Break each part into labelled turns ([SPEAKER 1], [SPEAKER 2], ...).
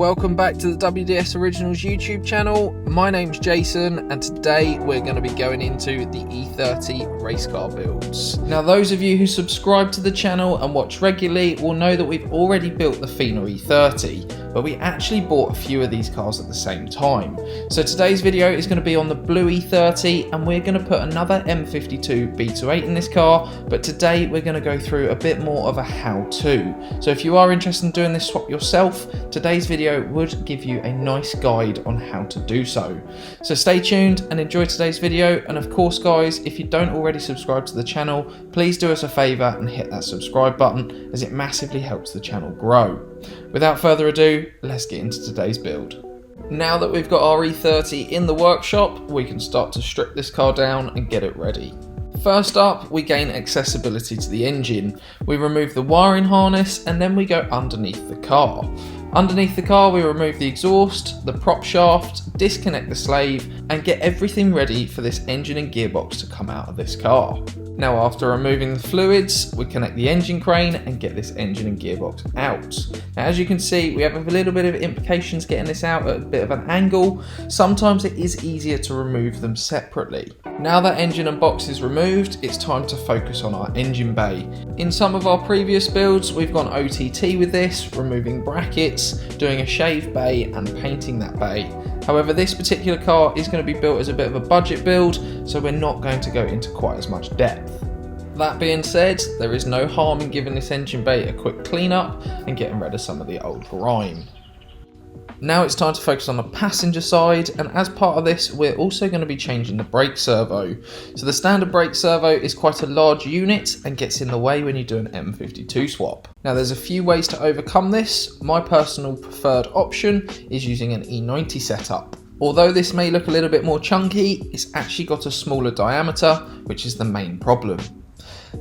[SPEAKER 1] Welcome back to the WDS Originals YouTube channel. My name's Jason and today we're going to be going into the E30 race car builds. Now those of you who subscribe to the channel and watch regularly will know that we've already built the E30, but we actually bought a few of these cars at the same time. So today's video is going to be on the blue E30 and we're going to put another M52 B28 in this car, but today we're going to go through a bit more of a how-to. So if you are interested in doing this swap yourself, today's video would give you a nice guide on how to do so. So stay tuned and enjoy today's video, and of course guys, if you don't already subscribe to the channel, please do us a favour and hit that subscribe button as it massively helps the channel grow. Without further ado, let's get into today's build. Now that we've got our E30 in the workshop, we can start to strip this car down and get it ready. First up, we gain accessibility to the engine. We remove the wiring harness and then we go underneath the car. Underneath the car, we remove the exhaust, the prop shaft, disconnect the slave, and get everything ready for this engine and gearbox to come out of this car. Now after removing the fluids, we connect the engine crane and get this engine and gearbox out. Now as you can see, we have a little bit of implications getting this out at a bit of an angle. Sometimes it is easier to remove them separately. Now that engine and box is removed, it's time to focus on our engine bay. In some of our previous builds, we've gone OTT with this, removing brackets, doing a shave bay and painting that bay. However, this particular car is going to be built as a bit of a budget build, so we're not going to go into quite as much depth. That being said, there is no harm in giving this engine bay a quick clean up and getting rid of some of the old grime. Now it's time to focus on the passenger side, and as part of this we're also going to be changing the brake servo. So the standard brake servo is quite a large unit and gets in the way when you do an M52 swap. Now there's a few ways to overcome this. My personal preferred option is using an E90 setup. Although this may look a little bit more chunky, it's actually got a smaller diameter, which is the main problem.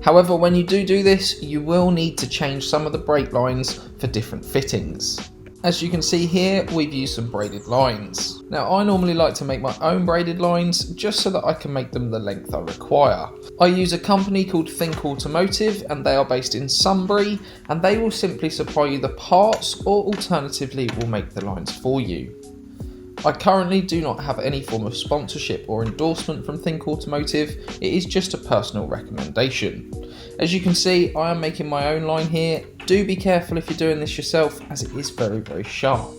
[SPEAKER 1] However, when you do this, you will need to change some of the brake lines for different fittings. As you can see here, we've used some braided lines. Now I normally like to make my own braided lines just so that I can make them the length I require. I use a company called Think Automotive and they are based in Sunbury, and they will simply supply you the parts or alternatively will make the lines for you. I currently do not have any form of sponsorship or endorsement from Think Automotive, it is just a personal recommendation. As you can see, I am making my own line here. Do be careful if you're doing this yourself as it is very sharp.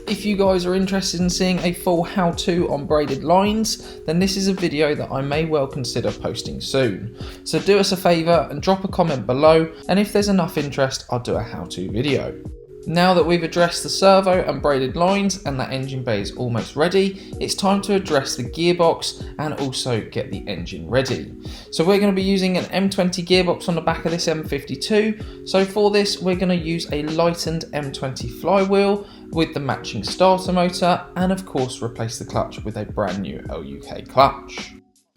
[SPEAKER 1] If you guys are interested in seeing a full how-to on braided lines, then this is a video that I may well consider posting soon. So do us a favour and drop a comment below, and if there's enough interest, I'll do a how-to video. Now that we've addressed the servo and braided lines and that engine bay is almost ready, it's time to address the gearbox and also get the engine ready. So we're going to be using an M20 gearbox on the back of this M52. So for this we're going to use a lightened M20 flywheel with the matching starter motor, and of course replace the clutch with a brand new LUK clutch.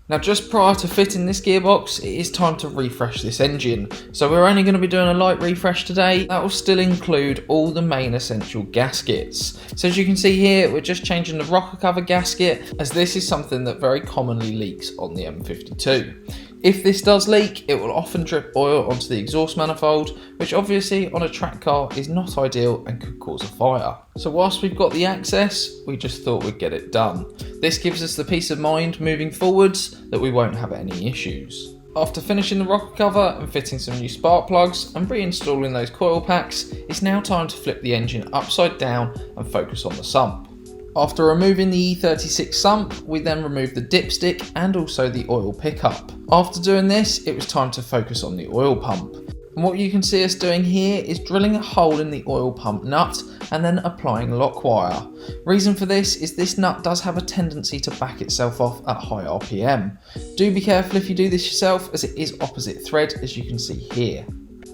[SPEAKER 1] Now just prior to fitting this gearbox, it is time to refresh this engine. So we're only going to be doing a light refresh today. That will still include all the main essential gaskets. So as you can see here, we're just changing the rocker cover gasket, as this is something that very commonly leaks on the M52. If this does leak, it will often drip oil onto the exhaust manifold, which obviously on a track car is not ideal and could cause a fire. So whilst we've got the access, we just thought we'd get it done. This gives us the peace of mind moving forwards that we won't have any issues. After finishing the rocker cover and fitting some new spark plugs and reinstalling those coil packs, it's now time to flip the engine upside down and focus on the sump. After removing the E36 sump, we then removed the dipstick and also the oil pickup. After doing this, it was time to focus on the oil pump. And what you can see us doing here is drilling a hole in the oil pump nut and then applying lockwire. Reason for this is this nut does have a tendency to back itself off at high RPM. Do be careful if you do this yourself, as it is opposite thread, as you can see here.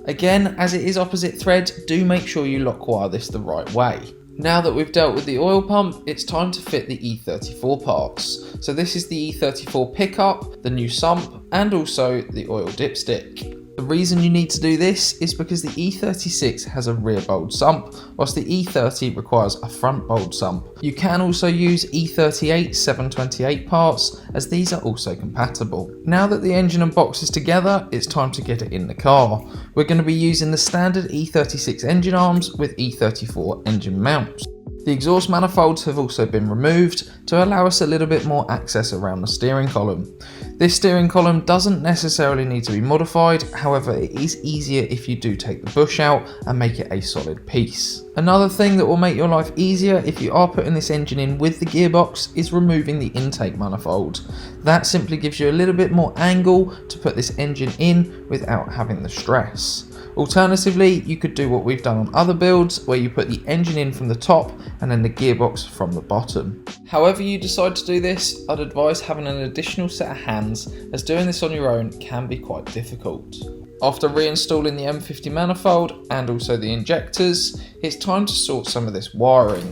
[SPEAKER 1] Again, as it is opposite thread, do make sure you lockwire this the right way. Now that we've dealt with the oil pump, it's time to fit the E34 parts. So this is the E34 pickup, the new sump, and also the oil dipstick. The reason you need to do this is because the E36 has a rear bulge sump, whilst the E30 requires a front bulge sump. You can also use E38 728 parts, as these are also compatible. Now that the engine and box is together, it's time to get it in the car. We're going to be using the standard E36 engine arms with E34 engine mounts. The The exhaust manifolds have also been removed to allow us a little bit more access around the steering column. This steering column doesn't necessarily need to be modified, however it is easier if you do take the bush out and make it a solid piece. Another thing that will make your life easier if you are putting this engine in with the gearbox is removing the intake manifold. That simply gives you a little bit more angle to put this engine in without having the stress. Alternatively, you could do what we've done on other builds, where you put the engine in from the top and then the gearbox from the bottom. However you decide to do this, I'd advise having an additional set of hands, as doing this on your own can be quite difficult. After reinstalling the M50 manifold and also the injectors, it's time to sort some of this wiring.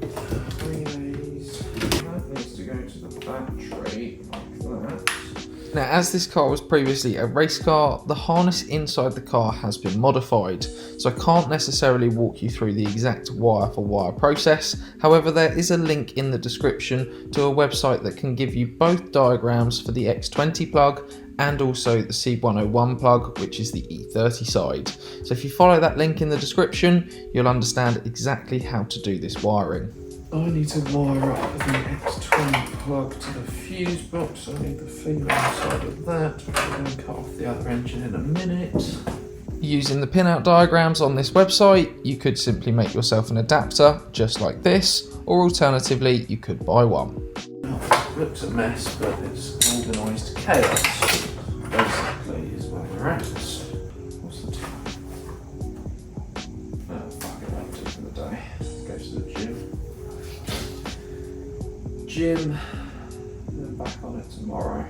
[SPEAKER 1] That needs to go to the battery like that. Now, as this car was previously a race car, the harness inside the car has been modified, so I can't necessarily walk you through the exact wire for wire process. However, there is a link in the description to a website that can give you both diagrams for the X20 plug and also the C101 plug, which is the E30 side. So if you follow that link in the description, you'll understand exactly how to do this wiring. I need to wire up the X20 plug to the fuse box, so I need the female side of that, which I'm going to cut off the other engine in a minute. Using the pinout diagrams on this website, you could simply make yourself an adapter, just like this, or alternatively, you could buy one. It looks a mess, but it's organised chaos, basically, is where we're at. What's the time? Oh, fuck it, I'll do it for the day. Go to the gym, and then back on it tomorrow.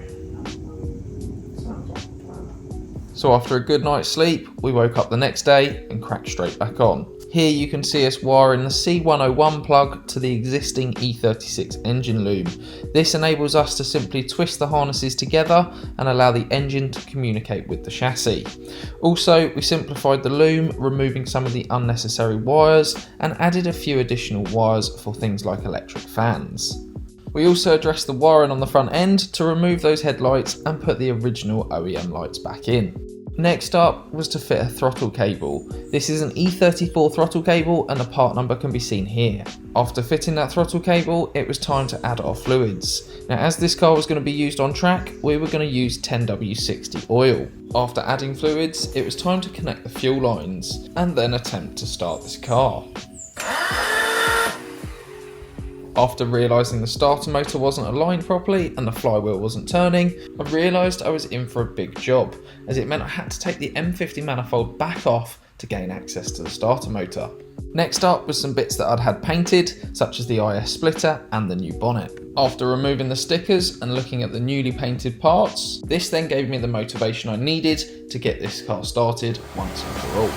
[SPEAKER 1] Sounds like a plan. So after a good night's sleep, we woke up the next day and cracked straight back on. Here you can see us wiring the C101 plug to the existing E36 engine loom. This enables us to simply twist the harnesses together and allow the engine to communicate with the chassis. Also, we simplified the loom, removing some of the unnecessary wires and added a few additional wires for things like electric fans. We also addressed the wiring on the front end to remove those headlights and put the original OEM lights back in. Next up was to fit a throttle cable. This is an E34 throttle cable and the part number can be seen here. After fitting that throttle cable, it was time to add our fluids. Now, as this car was going to be used on track, we were going to use 10W60 oil. After adding fluids, it was time to connect the fuel lines and then attempt to start this car. After realising the starter motor wasn't aligned properly and the flywheel wasn't turning, I realised I was in for a big job, as it meant I had to take the M50 manifold back off to gain access to the starter motor. Next up was some bits that I'd had painted, such as the IS splitter and the new bonnet. After removing the stickers and looking at the newly painted parts, this then gave me the motivation I needed to get this car started once and for all.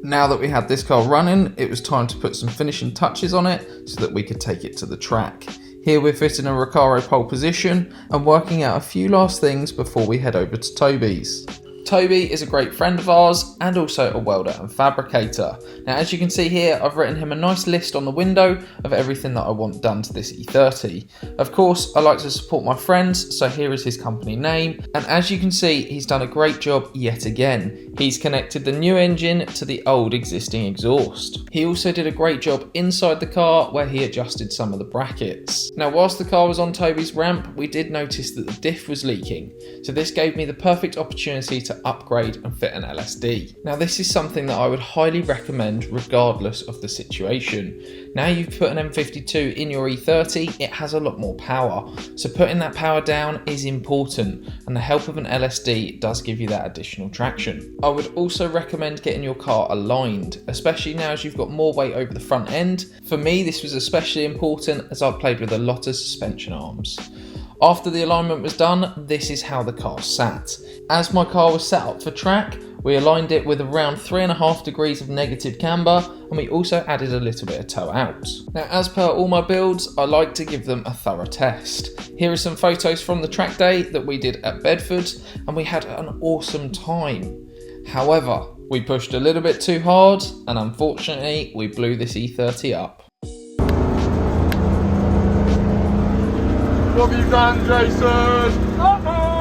[SPEAKER 1] Now that we had this car running, it was time to put some finishing touches on it so that we could take it to the track. Here we're fitting a Recaro pole position and working out a few last things before we head over to Toby's. Toby is a great friend of ours and also a welder and fabricator. Now, as you can see here, I've written him a nice list on the window of everything that I want done to this E30. Of course, I like to support my friends, so here is his company name. And as you can see, he's done a great job yet again. He's connected the new engine to the old existing exhaust. He also did a great job inside the car where he adjusted some of the brackets. Now, whilst the car was on Toby's ramp, we did notice that the diff was leaking. So this gave me the perfect opportunity to upgrade and fit an LSD. Now, this is something that I would highly recommend regardless of the situation. Now you've put an M52 in your E30, it has a lot more power. So putting that power down is important, and the help of an LSD does give you that additional traction. I would also recommend getting your car aligned, especially now as you've got more weight over the front end. For me, this was especially important as I played with a lot of suspension arms. After the alignment was done, this is how the car sat. As my car was set up for track, we aligned it with around 3.5 degrees of negative camber, and we also added a little bit of toe out. Now, as per all my builds, I like to give them a thorough test. Here are some photos from the track day that we did at Bedford, and we had an awesome time. However, we pushed a little bit too hard, and unfortunately, we blew this E30 up.
[SPEAKER 2] What have you done, Jason? Uh-oh.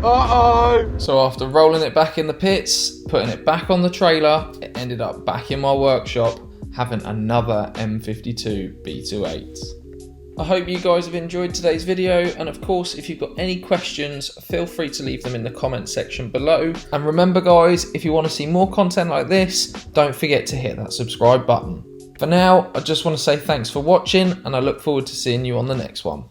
[SPEAKER 2] Uh-oh.
[SPEAKER 1] So after rolling it back in the pits, putting it back on the trailer, it ended up back in my workshop having another M52 B28. I hope you guys have enjoyed today's video, and of course if you've got any questions, feel free to leave them in the comment section below. And remember guys, if you want to see more content like this, don't forget to hit that subscribe button. For now, I just want to say thanks for watching, and I look forward to seeing you on the next one.